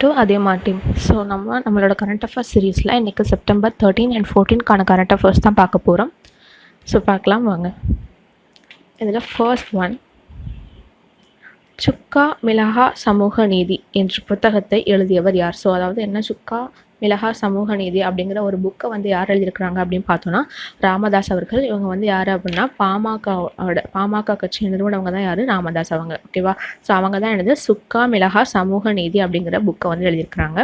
To Athiyaman team. So நம்மளோட current affairs சீரீஸில் இன்றைக்கி September 13 and 14 கரண்ட் அஃபேர்ஸ் தான் பார்க்க போகிறோம். ஸோ பார்க்கலாம் வாங்க. இதில் ஃபர்ஸ்ட் ஒன், சுக்கா மிளகா சமூக நீதி என்ற புத்தகத்தை எழுதியவர் யார்? ஸோ அதாவது என்ன, சுக்கா மிளகா சமூக நீதி அப்படிங்கிற ஒரு புக்கை வந்து யார் எழுதியிருக்கிறாங்க அப்படின்னு பார்த்தோன்னா ராமதாஸ் அவர்கள். இவங்க வந்து யார் அப்படின்னா பாமக கட்சி நிறுவனவங்க தான் யார், ராமதாஸ் அவங்க. ஓகேவா? ஸோ அவங்க தான் எழுதி சுக்கா மிளகா சமூக நீதி அப்படிங்கிற புக்கை வந்து எழுதியிருக்கிறாங்க.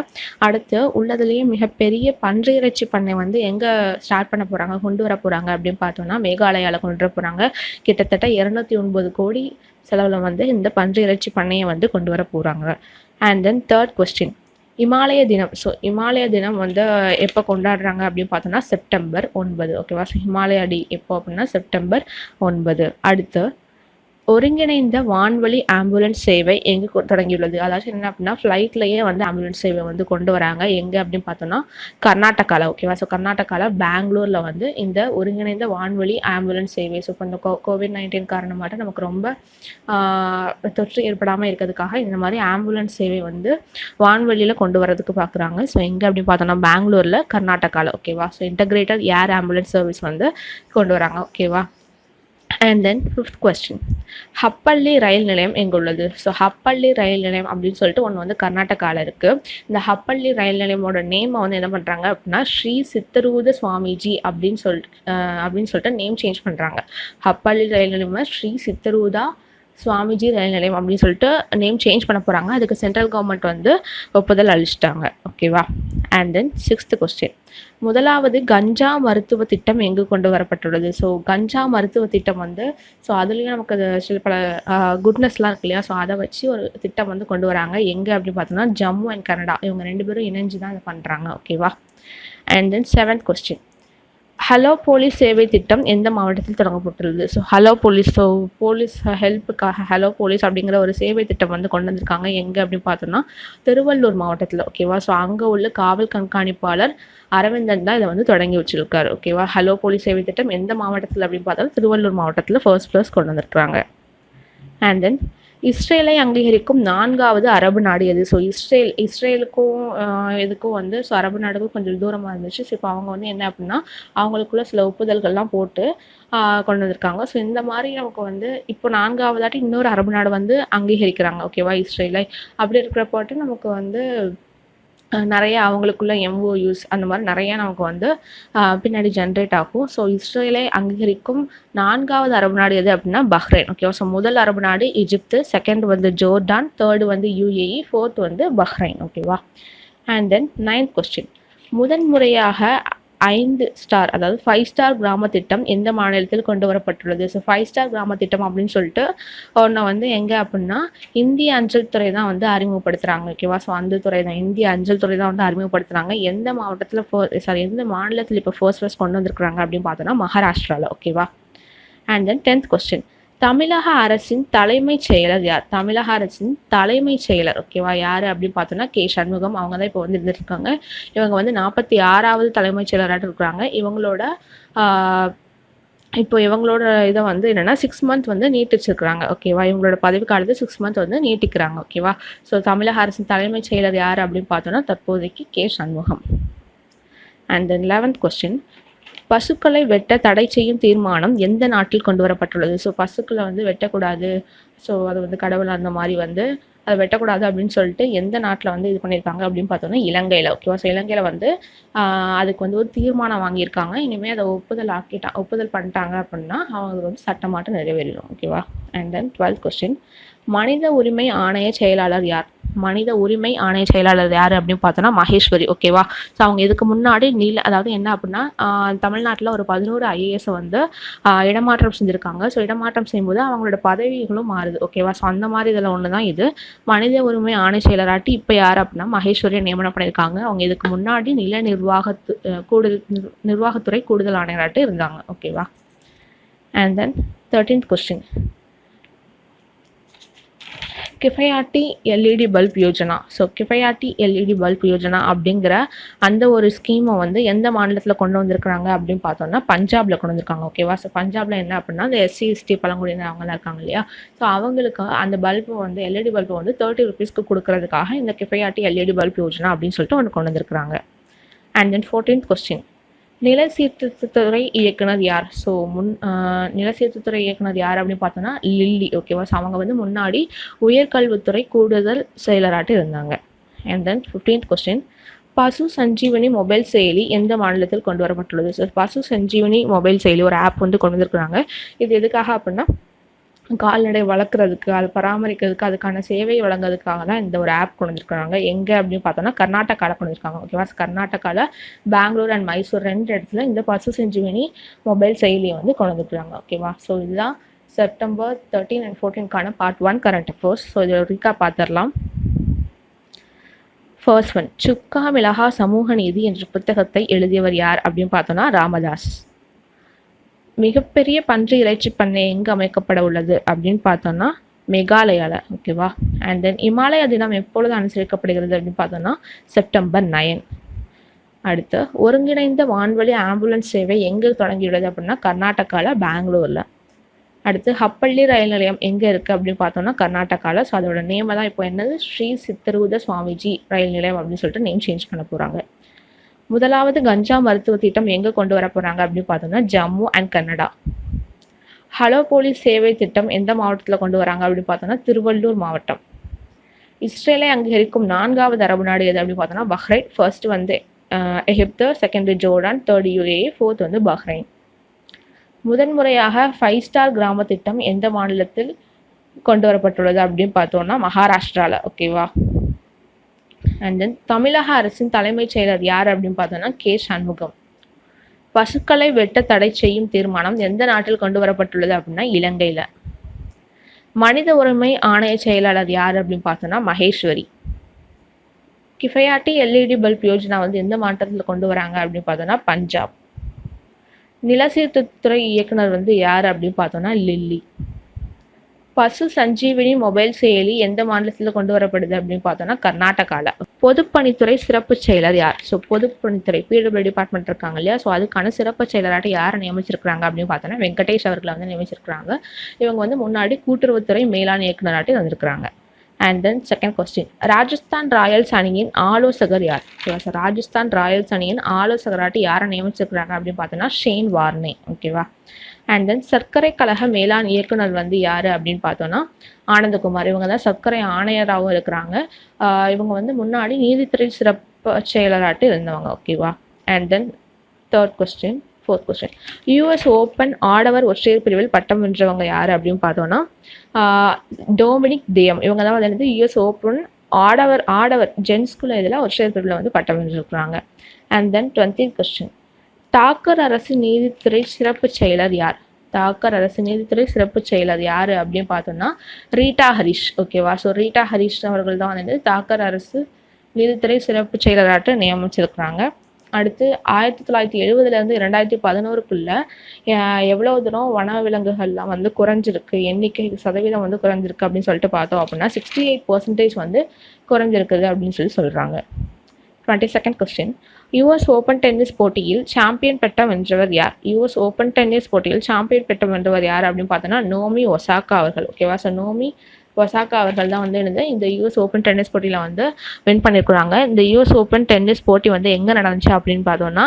அடுத்து உள்ளதுலேயே மிகப்பெரிய பன்றி இறைச்சி பண்ணை வந்து எங்கே ஸ்டார்ட் பண்ண போகிறாங்க, கொண்டு வர போகிறாங்க அப்படின்னு பார்த்தோன்னா மேகாலயாவில் கொண்டு வர போகிறாங்க. கிட்டத்தட்ட 209 கோடி செலவில் வந்து இந்த பன்றி இறைச்சி பண்ணையை வந்து கொண்டு வர போகிறாங்க. அண்ட் தென் தேர்ட் கொஸ்டின், இமாலய தினம். ஸோ இமாலய தினம் வந்து எப்போ கொண்டாடுறாங்க அப்படின்னு பார்த்தோன்னா September 9. ஓகேவா? ஸோ ஹிமாலயா டே எப்போ அப்படின்னா September 9. அடுத்து, ஒருங்கிணைந்த வான்வழி ஆம்புலன்ஸ் சேவை எங்கே தொடங்கியுள்ளது? அதாவது என்ன அப்படின்னா ஃப்ளைட்லேயே வந்து ஆம்புலன்ஸ் சேவை வந்து கொண்டு வராங்க. எங்கே அப்படின்னு பார்த்தோன்னா கர்நாடகாவில். ஓகேவா? ஸோ கர்நாடகாவில் பெங்களூரில் வந்து இந்த ஒருங்கிணைந்த வான்வழி ஆம்புலன்ஸ் சேவை, ஸோ இப்போ இந்த COVID-19 காரணமாக நமக்கு ரொம்ப தொற்று ஏற்படாமல் இருக்கிறதுக்காக இந்த மாதிரி ஆம்புலன்ஸ் சேவை வந்து வான்வழியில் கொண்டு வரதுக்கு பார்க்குறாங்க. ஸோ எங்கே அப்படின்னு பார்த்தோன்னா பெங்களூரில், கர்நாடகாவில். ஓகேவா? So integrated air ambulance service வந்து கொண்டு வராங்க. ஓகேவா? அண்ட் தென் ஃபிஃப்த் கொஸ்டின், ஹப்பள்ளி ரயில் நிலையம் எங்கே உள்ளது? ஸோ ஹப்பள்ளி ரயில் நிலையம் அப்படின்னு சொல்லிட்டு ஒன்று வந்து கர்நாடகாவில் இருக்குது. இந்த ஹப்பள்ளி ரயில் நிலையமோட நேமை வந்து என்ன பண்ணுறாங்க அப்படின்னா ஸ்ரீ சித்தரூத சுவாமிஜி அப்படின்னு சொல்லிட்டு நேம் சேஞ்ச் பண்ணுறாங்க. ஹப்பள்ளி ரயில் நிலையம் ஸ்ரீ சித்தரூதா சுவாமிஜி ரயில் நிலையம் அப்படின்னு சொல்லிட்டு நேம் சேஞ்ச் பண்ண போகிறாங்க. அதுக்கு சென்ட்ரல் கவர்மெண்ட் வந்து ஒப்புதல் அளிச்சிட்டாங்க. ஓகேவா? அண்ட் தென் சிக்ஸ்த் கொஸ்டின், முதலாவது கஞ்சா மருத்துவ திட்டம் எங்கு கொண்டு வரப்பட்டுள்ளது? ஸோ கஞ்சா மருத்துவ திட்டம் வந்து அதுலேயும் நமக்கு சில பல குட்னஸ்லாம் இருக்கு இல்லையா? ஸோ அதை வச்சு ஒரு திட்டம் வந்து கொண்டு வராங்க. எங்கே அப்படின்னு பார்த்தோன்னா ஜம்மு அண்ட் கனடா. இவங்க 2 பேரும் இணைஞ்சு தான் இதை பண்ணுறாங்க. ஓகேவா? And then seventh question, hello police சேவை திட்டம் எந்த மாவட்டத்தில் தொடங்கப்பட்டுள்ளது? So hello police, so police ஹெல்ப்புக்காக ஹலோ போலீஸ் அப்படிங்கிற ஒரு சேவை திட்டம் வந்து கொண்டு வந்திருக்காங்க. எங்கே அப்படின்னு பார்த்தோன்னா திருவள்ளூர் மாவட்டத்தில். ஓகேவா? ஸோ அங்கே உள்ள காவல் கண்காணிப்பாளர் அரவிந்தன் தான் இதை வந்து தொடங்கி வச்சிருக்காரு. ஓகேவா? ஹலோ போலீஸ் சேவை திட்டம் எந்த மாவட்டத்தில் அப்படின்னு பார்த்தாலும் திருவள்ளூர் மாவட்டத்தில் ஃபர்ஸ்ட் கொண்டு வந்திருக்கிறாங்க. அண்ட் தென், இஸ்ரேலை அங்கீகரிக்கும் 4வது அரபு நாடு எது? ஸோ இஸ்ரேலுக்கும் இதுக்கும் வந்து ஸோ அரபு நாடுக்கும் கொஞ்சம் தூரமாக இருந்துச்சு. ஸோ இப்போ அவங்க வந்து என்ன அப்படின்னா அவங்களுக்குள்ள சில ஒப்புதல்கள்லாம் போட்டு கொண்டு வந்திருக்காங்க. ஸோ இந்த மாதிரி நமக்கு வந்து இப்போ 4வதாட்டி இன்னொரு அரபு நாடு வந்து அங்கீகரிக்கிறாங்க. ஓகேவா? இஸ்ரேலை. அப்படி இருக்கிறப்போட்டு நமக்கு வந்து நிறைய அவங்களுக்குள்ள MOUs அந்த மாதிரி நிறையா நமக்கு வந்து பின்னாடி ஜென்ரேட் ஆகும். ஸோ இஸ்ரேலை அங்கீகரிக்கும் 4வது அரபு நாடு எது அப்படின்னா பஹ்ரைன். ஓகேவா? ஸோ முதல் அரபு நாடு ஈஜிப்து, செகண்ட் வந்து ஜோர்டான், தேர்டு வந்து UAE, ஃபோர்த் வந்து பஹ்ரைன். ஓகேவா? அண்ட் தென் 9th கொஸ்டின், முதன்முறையாக 5 ஸ்டார் அதாவது 5 ஸ்டார் கிராம திட்டம் எந்த மாநிலத்தில் கொண்டு வரப்பட்டுள்ளது? ஸோ 5 ஸ்டார் கிராம திட்டம் அப்படின்னு சொல்லிட்டு ஒன்று வந்து எங்கே அப்படின்னா இந்திய அஞ்சல் துறை தான் வந்து அறிமுகப்படுத்துகிறாங்க. ஓகேவா? ஸோ அந்த துறை தான், இந்திய அஞ்சல் துறை தான் வந்து அறிமுகப்படுத்துகிறாங்க. எந்த மாவட்டத்தில் எந்த மாநிலத்தில் இப்போ ஃபர்ஸ்ட் கொண்டு வந்திருக்கிறாங்க அப்படின்னு பார்த்தோன்னா மகாராஷ்டிராவில். ஓகேவா? அண்ட் தென் 10th கொஸ்டின், தமிழக அரசின் தலைமைச் செயலர் யார்? தமிழக அரசின் தலைமைச் செயலர். ஓகேவா? யார் அப்படின்னு பார்த்தோன்னா K. சண்முகம். அவங்க தான் இப்போ வந்து இருந்துருக்காங்க. இவங்க வந்து 46வது தலைமைச் செயலராக இருக்கிறாங்க. இவங்களோட இதை வந்து என்னென்னா 6 month வந்து நீட்டிச்சிருக்கிறாங்க. ஓகேவா? இவங்களோட பதவி காலத்தை 6 month வந்து நீட்டிக்கிறாங்க. ஓகேவா? ஸோ தமிழக அரசின் தலைமைச் செயலர் யார் அப்படின்னு பார்த்தோன்னா தற்போதைக்கு K. Shanmugam. And then 11th question, பசுக்களை வெட்ட தடை செய்யும் தீர்மானம் எந்த நாட்டில் கொண்டு வரப்பட்டுள்ளது? ஸோ பசுக்களை வந்து வெட்டக்கூடாது, ஸோ அது வந்து கடவுள் அந்த மாதிரி வந்து அதை வெட்டக்கூடாது அப்படின்னு சொல்லிட்டு எந்த நாட்டில் வந்து இது பண்ணியிருக்காங்க அப்படின்னு பார்த்தோன்னா இலங்கையில். ஓகேவா? ஸோ இலங்கையில் வந்து அதுக்கு வந்து ஒரு தீர்மானம் வாங்கியிருக்காங்க. இனிமேல் அதை ஒப்புதல் பண்ணிட்டாங்க அப்படின்னா அவங்க வந்து சட்டமாட்டம் நிறைவேறிடும். ஓகேவா? அண்ட் தென் 12th கொஸ்டின், மனித உரிமை ஆணைய செயலாளர் யார்? மனித உரிமை ஆணைய செயலாளர் யார் அப்படின்னு பார்த்தோன்னா மகேஸ்வரி. ஓகேவா? ஸோ அவங்க இதுக்கு முன்னாடி அதாவது என்ன அப்படின்னா தமிழ்நாட்டில் ஒரு 11 IAS வந்து இடமாற்றம் செஞ்சுருக்காங்க. ஸோ இடமாற்றம் செய்யும்போது அவங்களோட பதவிகளும் மாறுது. ஓகேவா? ஸோ அந்த மாதிரி இதில் ஒன்று தான் இது. மனித உரிமை ஆணைய செயலராட்டி இப்போ யார் அப்படின்னா மகேஸ்வரியை நியமனம் பண்ணியிருக்காங்க. அவங்க இதுக்கு முன்னாடி நிர்வாகத்துறை கூடுதல் ஆணையராட்டு இருந்தாங்க. ஓகேவா? And then 13th question, Kifayati LED bulb Yojana. So Kifayati LED bulb Yojana அப்படிங்கிற அந்த ஒரு ஸ்கீமை வந்து எந்த மாநிலத்தில் கொண்டு வந்திருக்கிறாங்க அப்படின்னு பார்த்தோம்னா பஞ்சாபில் கொண்டு வந்திருக்காங்க. ஓகேவா? ஸோ பஞ்சாபில் என்ன அப்படின்னா அந்த எஸ்சி எஸ்டி பழங்குடியினர் அவங்களாம் இருக்காங்க இல்லையா, ஸோ அவங்களுக்கு அந்த பல்பு வந்து எல்இடி பல்பு வந்து 30 rupeesக்கு கொடுக்கறதுக்காக இந்த கிஃபயாட்டி எல்இடி பல்ப் யோஜனா அப்படின்னு சொல்லிட்டு ஒன்று கொண்டு வந்திருக்கிறாங்க. அண்ட் தென் 14th கொஸ்டின், நில சீர்திருத்தத்துறை இயக்குனர் யார்? ஸோ நில சீர்திருத்தத்துறை இயக்குனர் யார் அப்படின்னு பார்த்தோன்னா லில்லி. ஓகேவா? ஸோ அவங்க வந்து முன்னாடி உயர்கல்வித்துறை கூடுதல் செயலராட்டு இருந்தாங்க. அண்ட் தென் 15th கொஸ்டின், பசு சஞ்சீவனி மொபைல் செயலி எந்த மாநிலத்தில் கொண்டு வரப்பட்டுள்ளது? ஸோ பசு சஞ்சீவனி மொபைல் செயலி ஒரு ஆப் வந்து கொண்டு வந்திருக்கிறாங்க. இது எதுக்காக அப்படின்னா கால்நடை வளர்க்குறதுக்கு, அது பராமரிக்கிறதுக்கு, அதுக்கான சேவை வழங்குறதுக்காக தான் இந்த ஒரு ஆப் கொண்டு வந்திருக்காங்க. எங்கே அப்படின்னு பார்த்தோன்னா கர்நாடகாவில் கொண்டு வந்திருக்காங்க. ஓகேவா? கர்நாடகாவில் பெங்களூர் அண்ட் மைசூர் 2 இடத்துல இந்த பசு சஞ்சீவனி மொபைல் செயலியை வந்து கொண்டு வந்திருக்காங்க. ஓகேவா? ஸோ இதுதான் செப்டம்பர் 13 and 14க்கான பார்ட் 1 கரண்ட் அஃபேர்ஸ். ஸோ இதில் ரீகா பார்த்துடலாம். ஃபர்ஸ்ட் ஒன், சுக்கா மிளகா சமூக நீதி என்ற புத்தகத்தை எழுதியவர் யார் அப்படின்னு பார்த்தோன்னா ராமதாஸ். மிகப்பெரிய பன்றி இறைச்சி பண்ணை எங்கே அமைக்கப்பட உள்ளது அப்படின்னு பார்த்தோன்னா மேகாலயாவில். ஓகேவா? அண்ட் தென் இமாலய தினம் எப்பொழுது அனுசரிக்கப்படுகிறது அப்படின்னு பார்த்தோன்னா செப்டம்பர் 9. அடுத்து, ஒருங்கிணைந்த வான்வழி ஆம்புலன்ஸ் சேவை எங்கே தொடங்கியுள்ளது அப்படின்னா கர்நாடகாவில் பெங்களூரில். அடுத்து, ஹப்பள்ளி ரயில் நிலையம் எங்கே இருக்குது அப்படின்னு பார்த்தோன்னா கர்நாடகாவில். ஸோ அதோட நேமை தான் இப்போ என்னது ஸ்ரீ சித்தரூத சுவாமிஜி ரயில் நிலையம் அப்படின்னு சொல்லிட்டு நேம் சேஞ்ச் பண்ண போகிறாங்க. முதலாவது கஞ்சா மருத்துவ திட்டம் எங்கே கொண்டு வர போகிறாங்க அப்படின்னு பார்த்தோம்னா Jammu and Kannada. Hello police சேவை திட்டம் எந்த மாவட்டத்தில் கொண்டு வராங்க அப்படின்னு பார்த்தோன்னா திருவள்ளூர் மாவட்டம். இஸ்ரேலை அங்கீகரிக்கும் 4வது அரபு நாடு எது அப்படின்னு பார்த்தோன்னா பஹ்ரைன். ஃபர்ஸ்ட் வந்து எகிப்து, second Jordan, 3rd UAE, 4th வந்து பஹ்ரைன். முதன்முறையாக 5-star கிராம திட்டம் எந்த மாநிலத்தில் கொண்டு வரப்பட்டுள்ளது அப்படின்னு பார்த்தோம்னா மகாராஷ்டிராவில். ஓகேவா? அண்ட் தென் தமிழக அரசின் தலைமைச் செயலர் யார் அப்படின்னு பார்த்தோன்னா கே சண்முகம். பசுக்களை வெட்ட தடை செய்யும் தீர்மானம் எந்த நாட்டில் கொண்டு வரப்பட்டுள்ளது அப்படின்னா இலங்கையில். மனித உரிமை ஆணைய செயலாளர் யார் அப்படின்னு பார்த்தோன்னா மகேஸ்வரி. கிஃபயாட்டி எல்இடி பல்ப் யோஜனா வந்து எந்த மாநிலத்தில் கொண்டு வராங்க அப்படின்னு பார்த்தோன்னா பஞ்சாப். நில சீர்திருத்தத்துறை இயக்குனர் வந்து யார் அப்படின்னு பார்த்தோன்னா லில்லி. பசு சஞ்சீவினி மொபைல் செயலி எந்த மாநிலத்தில் கொண்டு வரப்படுது அப்படின்னு பார்த்தோன்னா கர்நாடகாவில். பொதுப்பணித்துறை சிறப்பு செயலர் யார்? ஸோ பொதுப்பணித்துறை பிடபிள்யூ டிபார்ட்மெண்ட் இருக்காங்க இல்லையா, ஸோ அதுக்கான சிறப்பு செயலராட்ட யாரை நியமிச்சிருக்கிறாங்க அப்படின்னு பார்த்தோன்னா வெங்கடேஷ் அவர்களை வந்து நியமிச்சிருக்கிறாங்க. இவங்க வந்து முன்னாடி கூட்டுறவுத்துறை மேலாண் இயக்குனராட்டி வந்திருக்கிறாங்க. And then second question, Rajasthan Royals அணியின் ஆலோசகர் யார்? ஸோ ராஜஸ்தான் ராயல்ஸ் அணியின் ஆலோசகராட்டி யாரை நியமிச்சிருக்கிறாங்க அப்படின்னு பார்த்தோன்னா ஷேன் வார்னே. ஓகேவா? அண்ட் தென் சர்க்கரை கழக மேலாண் இயக்குனர் வந்து யார் அப்படின்னு பார்த்தோன்னா ஆனந்தகுமார். இவங்க தான் சர்க்கரை ஆணையராகவும் இருக்கிறாங்க. இவங்க வந்து முன்னாடி நீதித்துறை சிறப்பு செயலராட்டு இருந்தவங்க. ஓகேவா? And then fourth question, US open ஆடவர் ஒற்றையர் பிரிவில் பட்டம் வென்றவங்க யார் அப்படின்னு பார்த்தோன்னா டொமினிக் தியம். இவங்க தான் வந்து யூஎஸ் ஓப்பன் ஆடவர் ஜென்ஸ்குள்ள இதில் ஒற்றையர் பிரிவில் வந்து பட்டம் வென்றிருக்கிறாங்க. அண்ட் தென் 20th கொஸ்டின், தாக்கர் அரசு நீதித்துறை சிறப்பு செயலர் யார்? தாக்கர் அரசு நீதித்துறை சிறப்பு செயலர் யார் அப்படின்னு பார்த்தோம்னா ரீட்டா ஹரிஷ். ஓகேவா? ஸோ ரீட்டா ஹரிஷ் அவர்கள் தான் வந்து தாக்கர் அரசு நீதித்துறை சிறப்பு செயலராட்டு நியமிச்சிருக்கிறாங்க. அடுத்து 1970 2011 எவ்வளோ தூரம் வனவிலங்குகள்லாம் வந்து குறைஞ்சிருக்கு, எண்ணிக்கை சதவீதம் வந்து குறைஞ்சிருக்கு அப்படின்னு சொல்லிட்டு பார்த்தோம் அப்படின்னா 68% வந்து குறைஞ்சிருக்குது அப்படின்னு சொல்கிறாங்க. 22nd question, US open tennis போட்டியில் சாம்பியன் பட்டம் வென்றவர் யார்? யூஎஸ் ஓப்பன் டென்னிஸ் போட்டியில் சாம்பியன் பட்டம் வென்றவர் யார் அப்படின்னு பார்த்தோன்னா நோமி ஒசாகா அவர்கள். ஓகேவா? ஸோ நோமி ஒசாகா அவர்கள் தான் வந்து இந்த யூஎஸ் ஓப்பன் டென்னிஸ் போட்டியில் வந்து வின் பண்ணியிருக்கிறாங்க. இந்த யூஎஸ் ஓப்பன் டென்னிஸ் போட்டி வந்து எங்கே நடந்துச்சு அப்படின்னு பார்த்தோன்னா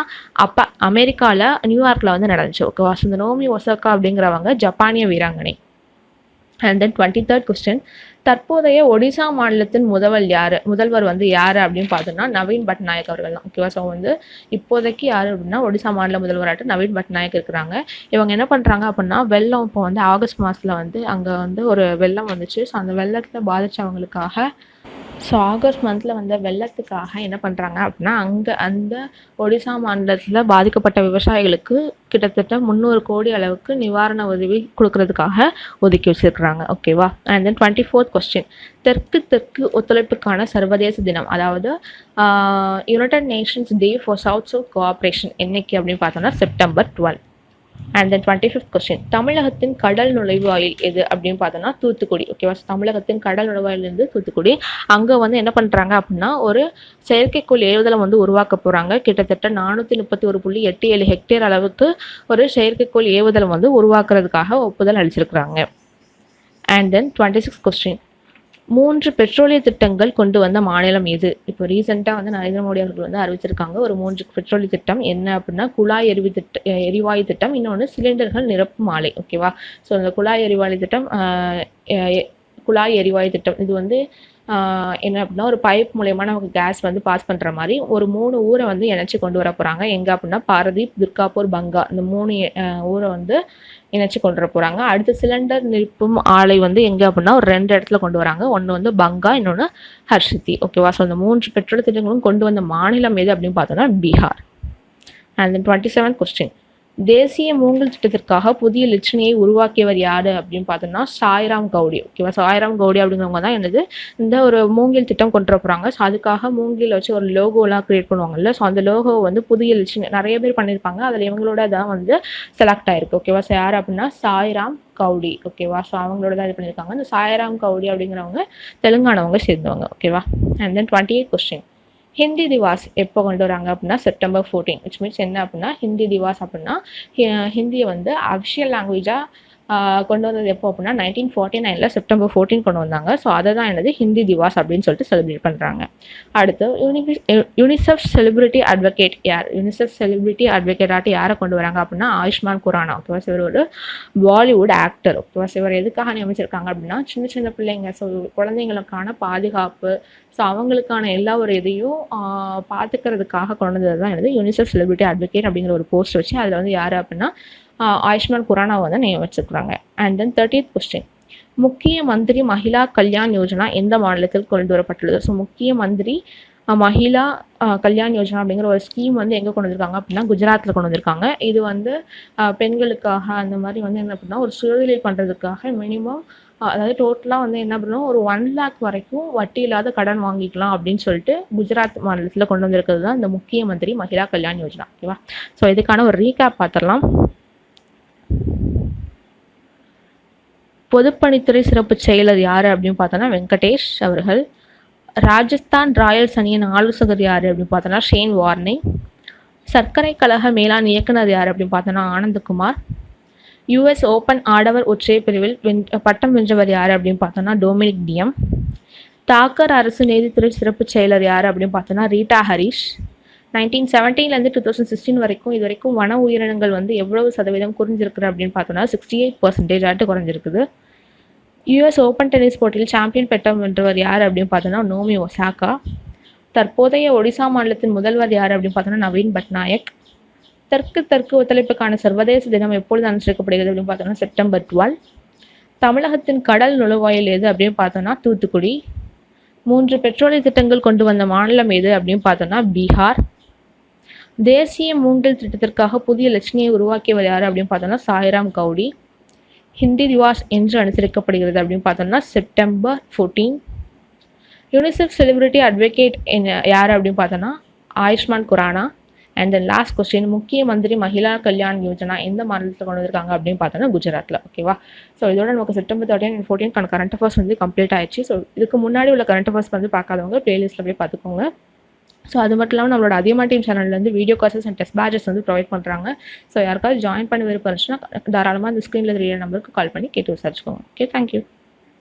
அமெரிக்காவில் நியூயார்க்கில் வந்து நடந்துச்சு. ஓகேவா? ஸோ இந்த நோமி ஒசாகா அப்படிங்கிறவங்க ஜப்பானிய வீராங்கனை. அண்ட் தென் 23rd கொஸ்டின், தற்போதைய ஒடிசா மாநிலத்தின் முதல்வர் வந்து யார் அப்படின்னு பார்த்தோன்னா நவீன் பட்நாயக் அவர்கள் தான். ஓகேவா? ஸோ வந்து இப்போதைக்கு யார் அப்படின்னா ஒடிசா மாநில முதல்வராட்டு நவீன் பட்நாயக் இருக்கிறாங்க. இவங்க என்ன பண்ணுறாங்க அப்படின்னா வெள்ளம் இப்போ வந்து ஆகஸ்ட் மாதத்தில் வந்து அங்கே வந்து ஒரு வெள்ளம் வந்துச்சு. ஸோ அந்த வெள்ளத்தில் பாதித்தவங்களுக்காக ஆகஸ்ட் மந்தில் வந்த வெள்ளத்துக்காக என்ன பண்ணுறாங்க அப்படின்னா அந்த ஒடிசா மாநிலத்தில் பாதிக்கப்பட்ட விவசாயிகளுக்கு கிட்டத்தட்ட 300 கோடி அளவுக்கு நிவாரண உதவி கொடுக்கறதுக்காக ஒதுக்கி வச்சிருக்கிறாங்க. ஓகேவா? அண்ட் தென் 24th கொஸ்டின், தெற்கு ஒத்துழைப்புக்கான சர்வதேச தினம், அதாவது United Nations day for south cooperation என்னைக்கு அப்படின்னு பார்த்தோம்னா September 12. And then 25th question தமிழகத்தின் கடல் நுழைவாயில் எது அப்படின்னு பார்த்தோன்னா தூத்துக்குடி. ஓகேவா? தமிழகத்தின் கடல் நுழைவாயிலிருந்து தூத்துக்குடி. அங்கே வந்து என்ன பண்ணுறாங்க அப்படின்னா ஒரு செயற்கைக்கோள் ஏவுதளம் வந்து உருவாக்க போகிறாங்க. கிட்டத்தட்ட 431.87 ஹெக்டேர் அளவுக்கு ஒரு செயற்கைக்கோள் ஏவுதளம் வந்து உருவாக்குறதுக்காக ஒப்புதல் அளிச்சிருக்கிறாங்க. அண்ட் தென் 26th கொஸ்டின் 3 பெட்ரோலிய திட்டங்கள் கொண்டு வந்த மாநிலம் எது? இப்போ ரீசெண்டாக வந்து நரேந்திர மோடி அவர்கள் வந்து அறிவிச்சிருக்காங்க ஒரு 3 பெட்ரோலிய திட்டம். என்ன அப்படின்னா குழாய் எரிவாயு திட்டம், இன்னொன்று சிலிண்டர்கள் நிரப்பும் ஆலை. ஓகேவா? ஸோ அந்த குழாய் எரிவாயு திட்டம் இது வந்து என்ன அப்படின்னா ஒரு பைப் மூலயமா நமக்கு கேஸ் வந்து பாஸ் பண்ணுற மாதிரி ஒரு 3 ஊரை வந்து இணைச்சி கொண்டு வர போகிறாங்க. எங்கே அப்படின்னா பாரதீப், துர்காப்பூர், பங்கா, இந்த 3 ஊரை வந்து இணைச்சி கொண்டு வர போகிறாங்க. அடுத்து சிலிண்டர் நிரப்பும் ஆலை வந்து எங்கே அப்படின்னா ஒரு 2 இடத்துல கொண்டு வராங்க. ஒன்று வந்து பங்கா, இன்னொன்று ஹர்ஷித்தி. ஓகேவா? ஸோ அந்த 3 பெட்ரோல் திட்டங்களும் கொண்டு வந்த மாநிலம் எது அப்படின்னு பார்த்தோன்னா Bihar. And then 27th question தேசிய மூங்கில் திட்டத்திற்காக புதிய லட்சணையை உருவாக்கியவர் யாரு அப்படின்னு பார்த்தோம்னா சாய்ராம் கவுடி. ஓகேவா? சாய்ராம் கவுடி அப்படிங்கிறவங்க தான் என்னது இந்த ஒரு மூங்கில் திட்டம் கொண்டு வர போகிறாங்க. ஸோ அதுக்காக மூங்கில் வச்சு ஒரு லோகோலாம் க்ரியேட் பண்ணுவாங்கல்ல, ஸோ அந்த லோகோ வந்து புதிய லட்சணை நிறைய பேர் பண்ணியிருப்பாங்க. அதில் இவங்களோட தான் வந்து செலக்ட் ஆயிருக்கு. ஓகேவா? ஸோ யார் அப்படின்னா சாய்ராம் கவுடி. ஓகேவா? ஸோ அவங்களோட தான் இது பண்ணியிருக்காங்க. இந்த சாய்ராம் கவுடி அப்படிங்கிறவங்க தெலுங்கானாவங்க சேர்ந்தவங்க. ஓகேவா? And then 28th question Hindi Diwas எப்போ கொண்டு வராங்க அப்படின்னா September 14, விச் மீன்ஸ் என்ன அப்படின்னா ஹிந்தி திவாஸ் அப்படின்னா ஹிந்தியை வந்து அஃபிஷியல் லாங்குவேஜாக கொண்டு வந்தது எப்போ அப்படின்னா 1949 September 14 கொண்டு வந்தாங்க. ஸோ அதை தான் என்னது ஹிந்தி திவாஸ் அப்படின்னு சொல்லிட்டு செலிப்ரேட் பண்ணுறாங்க. அடுத்து யூனிசெஃப் செலிபிரிட்டி அட்வொகேட் யார்? யூனிசெஃப் செலிபிரிட்டி அட்வொகேட்டாக யாரை கொண்டு வராங்க அப்படின்னா ஆயுஷ்மான் குரானா. ஓகேவா? இவர் ஒரு பாலிவுட் ஆக்டர். ஓகேவா? இவர் எதுக்காக நியமிச்சிருக்காங்க அப்படின்னா சின்ன சின்ன பிள்ளைங்க, ஸோ குழந்தைங்களுக்கான பாதுகாப்பு, ஸோ அவங்களுக்கான எல்லா ஒரு இதையும் பார்த்துக்கிறதுக்காக கொண்டு வந்தது தான் என்னது யூனிசெஃப் செலிபிரிட்டி அட்வொகேட் அப்படிங்கிற ஒரு போஸ்ட் வச்சு அதில் வந்து யார் அப்படின்னா ஆயுஷ்மான் குரானாவை வந்து நியமிச்சிருக்கிறாங்க. And then 30th question Mukhya Mantri Mahila Kalyan Yojana எந்த மாநிலத்தில் கொண்டு வரப்பட்டுள்ளது? ஸோ முக்கிய மந்திரி மகிழா கல்யாண் யோஜனா அப்படிங்கிற ஒரு ஸ்கீம் வந்து எங்கே கொண்டு வந்திருக்காங்க அப்படின்னா குஜராத்தில் கொண்டு வந்திருக்காங்க. இது வந்து பெண்களுக்காக அந்த மாதிரி வந்து என்ன அப்படின்னா ஒரு சுயதொழில் பண்ணுறதுக்காக மினிமம் அதாவது டோட்டலாக வந்து என்ன பண்ணணும் ஒரு 1 lakh வரைக்கும் வட்டி இல்லாத கடன் வாங்கிக்கலாம் அப்படின்னு சொல்லிட்டு குஜராத் மாநிலத்தில் கொண்டு வந்திருக்கிறது தான் இந்த முக்கிய மந்திரி மகிழா கல்யாண் யோஜனா. ஓகேவா? ஸோ இதுக்கான ஒரு ரீகேப் பார்த்துடலாம். பொதுப்பணித்துறை சிறப்பு செயலர் யார் அப்படின்னு பார்த்தோன்னா வெங்கடேஷ் அவர்கள். ராஜஸ்தான் ராயல்ஸ் அணியின் ஆலோசகர் யார் அப்படின்னு பார்த்தோன்னா ஷேன் வார்னிங். சர்க்கரை கழக மேலாண் இயக்குனர் யார் அப்படின்னு பார்த்தோன்னா ஆனந்தகுமார். US ஓப்பன் ஆடவர் ஒற்றையர் பிரிவில் பட்டம் வென்றவர் யார் அப்படின்னு பார்த்தோன்னா டொமினிக் டியம். தாக்கர் அரசு நீதித்துறை சிறப்பு செயலர் யார் அப்படின்னு பார்த்தோன்னா ரீட்டா ஹரிஷ். 1917 2016 வரைக்கும் இது வரைக்கும் வன உயிரினங்கள் வந்து எவ்வளவு சதவீதம் குறைஞ்சிருக்குது அப்படின்னு பார்த்தோன்னா 68% ஆட்டு குறைஞ்சிருக்குது. US ஓப்பன் டென்னிஸ் போட்டியில் சாம்பியன் பட்டம் வென்றவர் யார் அப்படின்னு பார்த்தோன்னா நோமி ஒசாகா. தற்போதைய ஒடிசா மாநிலத்தின் முதல்வர் யார் அப்படின்னு பார்த்தோன்னா நவீன் பட்நாயக். தெற்கு ஒத்துழைப்புக்கான சர்வதேச தினம் எப்பொழுது அனுசரிக்கப்படுகிறது அப்படின்னு பார்த்தோம்னா September 12. தமிழகத்தின் கடல் நுழைவாயில் எது அப்படின்னு பார்த்தோம்னா தூத்துக்குடி. 3 பெட்ரோலிய திட்டங்கள் கொண்டு வந்த மாநிலம் எது அப்படின்னு பார்த்தோம்னா பீகார். தேசிய மூங்கில் திட்டத்திற்காக புதிய லட்சணையை உருவாக்கியவர் யார் அப்படின்னு பார்த்தோம்னா சாய்ராம் கவுடி. ஹிந்தி திவாஸ் என்று அனுசரிக்கப்படுகிறது அப்படின்னு பார்த்தோம்னா September 14. யூனிசெஃப் செலிபிரிட்டி அட்வொகேட் யார் அப்படின்னு பார்த்தோம்னா Ayushmann Khurrana. And then last question Mukhya Mantri Mahila Kalyan Yojana எந்த மாநிலத்தில் கொண்டு வந்திருக்காங்க அப்படின்னு பார்த்தோன்னா குஜராத்தில். ஓகேவா? ஸோ இதோட நமக்கு September 13 and 14 கரண்ட் அஃபேர்ஸ் வந்து கம்ப்ளீட் ஆயிடுச்சு. ஸோ இதுக்கு முன்னாடி உள்ள கரண்ட் அஃபேர்ஸ் வந்து பார்க்காதவங்க பிளேலிஸ்ட்டில் போய் பார்த்துக்கோங்க. ஸோ அது மட்டும் இல்லாமல் நம்மளோட அதியமான் டீம் சேனல்லேருந்து video courses and test batches வந்து ப்ரொவைட் பண்ணுறாங்க. ஸோ யாருக்காவது ஜாயின் பண்ண விருப்பம் இருந்துச்சுன்னா தாராளமாக அந்த ஸ்க்ரீனில் தெரிய நம்பருக்கு கால் பண்ணி கேட்டு விசாரிச்சுக்கோங்க. Okay, thank you.